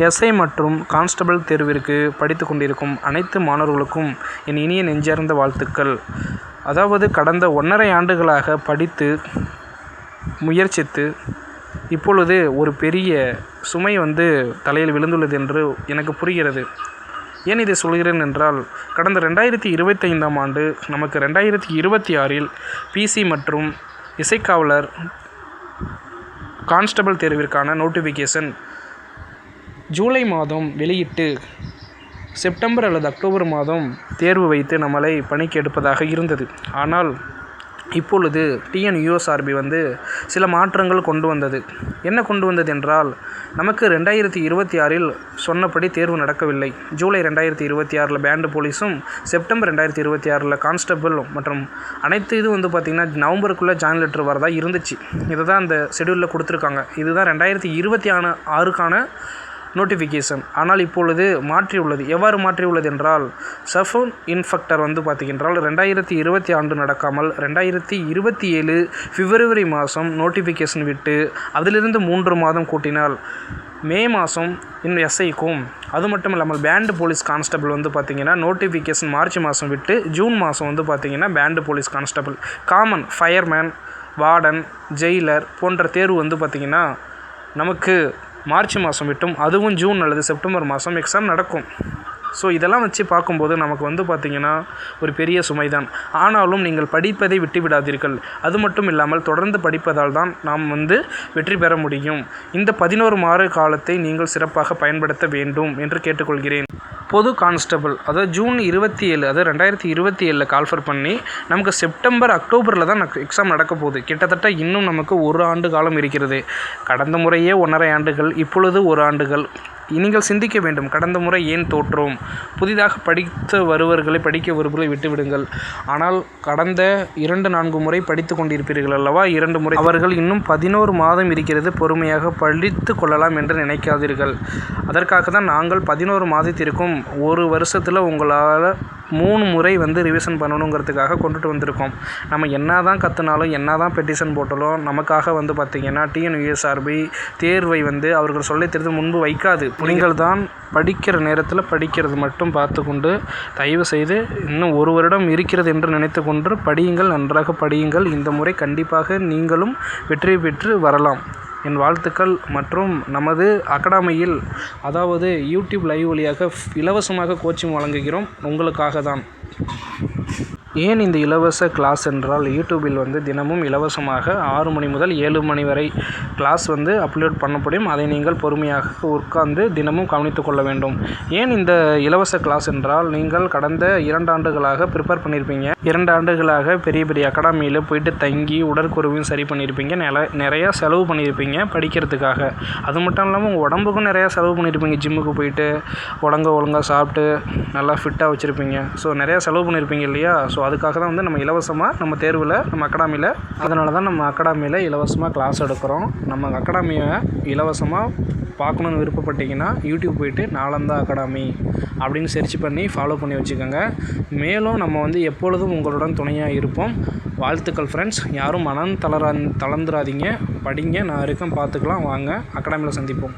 SI மற்றும் constable தேர்விற்கு படித்து கொண்டிருக்கும் அனைத்து மாணவர்களுக்கும் என் இனிய நெஞ்சார்ந்த வாழ்த்துக்கள். அதாவது கடந்த 1.5 ஆண்டுகளாக படித்து முயற்சித்து இப்பொழுது ஒரு பெரிய சுமை தலையில் விழுந்துள்ளது என்று எனக்கு புரிகிறது. ஏன் இதை சொல்கிறேன் என்றால், கடந்த 2025ஆம் ஆண்டு நமக்கு 2026இல் பிசி மற்றும் இசைக்காவலர் கான்ஸ்டபிள் தேர்விற்கான நோட்டிஃபிகேஷன் ஜூலை மாதம் வெளியிட்டு செப்டம்பர் அல்லது அக்டோபர் மாதம் தேர்வு வைத்து நம்மளை பணிக்கு எடுப்பதாக இருந்தது. ஆனால் இப்பொழுது டிஎன்யூஎஸ்ஆர்பி சில மாற்றங்கள் கொண்டு வந்தது. என்ன கொண்டு வந்தது என்றால், நமக்கு 2026இல் சொன்னபடி தேர்வு நடக்கவில்லை. ஜூலை 2026இல் பேண்டு போலீஸும், செப்டம்பர் 2026இல் கான்ஸ்டபிள் மற்றும் அனைத்து இது பார்த்திங்கன்னா நவம்பருக்குள்ளே ஜாயின் லெட்டர் வரதா இருந்துச்சு. இதை தான் அந்த ஷெடியூலில் கொடுத்துருக்காங்க. இதுதான் 2026க்கான நோட்டிஃபிகேஷன். ஆனால் இப்பொழுது மாற்றியுள்ளது. எவ்வாறு மாற்றியுள்ளது என்றால், சப் இன்ஸ்பெக்டர் பார்த்திங்கன்றால் 2020 ஆண்டு நடக்காமல் 2027 பிப்ரவரி மாதம் நோட்டிஃபிகேஷன் விட்டு அதிலிருந்து 3 மாதம் கூட்டினால் மே மாதம் இன்னும் எஸ்ஐக்கும், அது மட்டும் இல்லாமல் பேண்டு போலீஸ் கான்ஸ்டபிள் பார்த்திங்கன்னா நோட்டிஃபிகேஷன் மார்ச் மாதம் விட்டு ஜூன் மாதம் பார்த்திங்கன்னா band police constable, common fireman, warden, jailer போன்ற தேர்வு பார்த்திங்கன்னா நமக்கு மார்ச் மாதம் விட்டும் அதுவும் ஜூன் அல்லது செப்டம்பர் மாதம் எக்ஸாம் நடக்கும். ஸோ இதெல்லாம் வச்சு பார்க்கும்போது நமக்கு பார்த்திங்கன்னா ஒரு பெரிய சுமைதான். ஆனாலும் நீங்கள் படிப்பதை விட்டு விடாதீர்கள். அது மட்டும் இல்லாமல் தொடர்ந்து படிப்பதால் தான் நாம் வெற்றி பெற முடியும். இந்த 11 மாத காலத்தை நீங்கள் சிறப்பாக பயன்படுத்த வேண்டும் என்று கேட்டுக்கொள்கிறேன். பொது கான்ஸ்டபிள் அதாவது ஜூன் 27 அதாவது 2027 கால்ஃபர் பண்ணி நமக்கு செப்டம்பர் அக்டோபரில் தான் எக்ஸாம் நடக்க போகுது. கிட்டத்தட்ட இன்னும் நமக்கு 1 ஆண்டு காலம் இருக்கிறது. கடந்த முறையே 1.5 ஆண்டுகள், இப்பொழுது 1 ஆண்டுகள். நீங்கள் சிந்திக்க வேண்டும், கடந்த முறை ஏன் தோற்றோம்? புதிதாக படிக்க வருபவர்களை விட்டுவிடுங்கள். ஆனால் கடந்த 2-4 முறை படித்து கொண்டிருப்பீர்கள் அல்லவா, 2 முறை. அவர்கள் இன்னும் 11 மாதம் இருக்கிறது, பொறுமையாக படித்து கொள்ளலாம் என்று நினைக்காதீர்கள். அதற்காக தான் நாங்கள் 11 மாதத்திற்கும் 1 வருஷத்தில் உங்களால் 3 முறை ரிவிஷன் பண்ணணுங்கிறதுக்காக கொண்டுட்டு வந்திருக்கோம். நம்ம என்ன தான் கற்றுனாலும், என்ன தான் பெட்டிஷன் போட்டாலும் நமக்காக பார்த்திங்கன்னா டிஎன்யூஎஸ்ஆர்பி தேர்வை அவர்கள் சொல்லித் தருவது முன்பு வைக்காது. நீங்கள் தான் படிக்கிற நேரத்தில் படிக்கிறது மட்டும் பார்த்து கொண்டு, தயவு செய்து இன்னும் 1 வருடம் இருக்கிறது என்று நினைத்து கொண்டு படியுங்கள், நன்றாக படியுங்கள். இந்த முறை கண்டிப்பாக நீங்களும் வெற்றி பெற்று வரலாம். என் வாழ்த்துக்கள். மற்றும் நமது அகாடமியில் அதாவது யூடியூப் லைவ் வழியாக இலவசமாக கோச்சிங் வழங்குகிறோம், உங்களுக்காக தான். ஏன் இந்த இலவச கிளாஸ் என்றால், யூடியூபில் தினமும் இலவசமாக 6 மணி முதல் 7 மணி வரை கிளாஸ் அப்லோட் பண்ணப்படும். அதை நீங்கள் பொறுமையாக உட்கார்ந்து தினமும் கவனித்து கொள்ள வேண்டும். ஏன் இந்த இலவச கிளாஸ் என்றால், நீங்கள் கடந்த 2 ஆண்டுகளாக ப்ரிப்பேர் பண்ணியிருப்பீங்க. 2 ஆண்டுகளாக பெரிய பெரிய அகாடமியில் போயிட்டு தங்கி உடற்குறைவையும் சரி பண்ணியிருப்பீங்க. நிறையா செலவு பண்ணியிருப்பீங்க படிக்கிறதுக்காக. அது மட்டும் இல்லாமல் உங்கள் உடம்புக்கும் நிறையா செலவு பண்ணியிருப்பீங்க. ஜிம்முக்கு போயிட்டு ஒழுங்காக சாப்பிட்டு நல்லா ஃபிட்டாக வச்சுருப்பீங்க. ஸோ நிறையா செலவு பண்ணியிருப்பீங்க இல்லையா? ஸோ அதுக்காக தான் நம்ம இலவசமாக நம்ம தேர்வில் நம்ம அகாடமியில், அதனால தான் நம்ம அகாடமியில் இலவசமாக கிளாஸ் எடுக்கிறோம். நம்ம அகாடமியை இலவசமாக பார்க்கணுன்னு விருப்பப்பட்டீங்கன்னா யூடியூப் போயிட்டு நாலந்தா அகாடமி அப்படின்னு சர்ச் பண்ணி ஃபாலோ பண்ணி வச்சுக்கோங்க. மேலும் நம்ம எப்பொழுதும் உங்களுடன் துணையாக இருப்போம். வாழ்த்துக்கள் ஃப்ரெண்ட்ஸ். யாரும் மனம் தளர்ந்துராதீங்க, படிங்க. நான் இருக்கேன், பார்த்துக்கலாம். வாங்க, அகாடமியில் சந்திப்போம்.